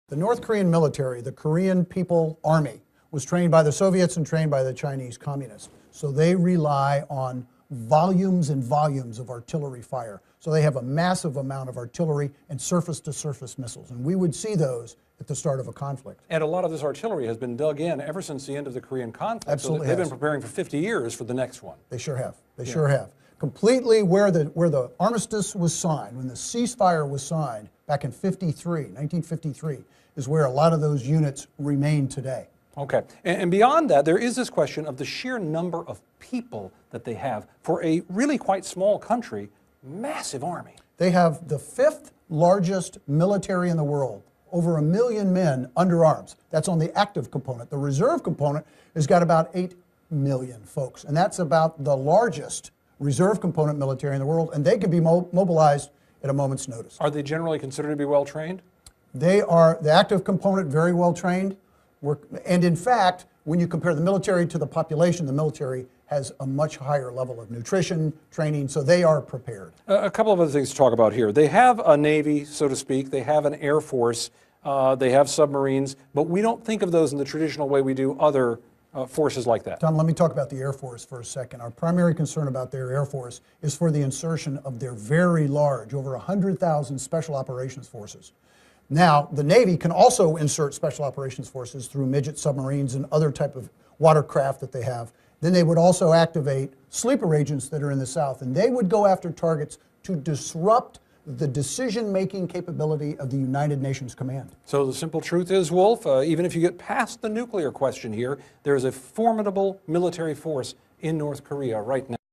The North Korean military, the Korean People Army, was trained by the Soviets and trained by the Chinese communists. So they rely on volumes and volumes of artillery fire. So they have a massive amount of artillery and surface-to-surface missiles. And we would see those at the start of a conflict. And a lot of this artillery has been dug in ever since the end of the Korean conflict. Absolutely. So they've been preparing for 50 years for the next one. They sure have. They sure have. Completely where the armistice was signed, when the ceasefire was signed back in 1953, is where a lot of those units remain today. Okay. And beyond that, there is this question of the sheer number of people that they have. For a really quite small country, massive army. They have the 5th largest military in the world, over 1 million men under arms. That's on the active component. The reserve component has got about 8 million folks, and that's about the largest reserve component military in the world, and they can be mobilized at a moment's notice. Are they generally considered to be well trained? They are, the active component, very well trained. And in fact, when you compare the military to the population, the military has a much higher level of nutrition, training, so they are prepared. A couple of other things to talk about here. They have a Navy, so to speak. They have an Air Force. They have submarines. But we don't think of those in the traditional way we do other forces like that. Tom, let me talk about the Air Force for a second. Our primary concern about their Air Force is for the insertion of their very large, over 100,000 Special Operations Forces. Now, the Navy can also insert Special Operations Forces through midget submarines and other type of watercraft that they have. Then they would also activate sleeper agents that are in the South, and they would go after targets to disrupt the decision-making capability of the United Nations Command. So the simple truth is, Wolf, even if you get past the nuclear question here, there is a formidable military force in North Korea right now.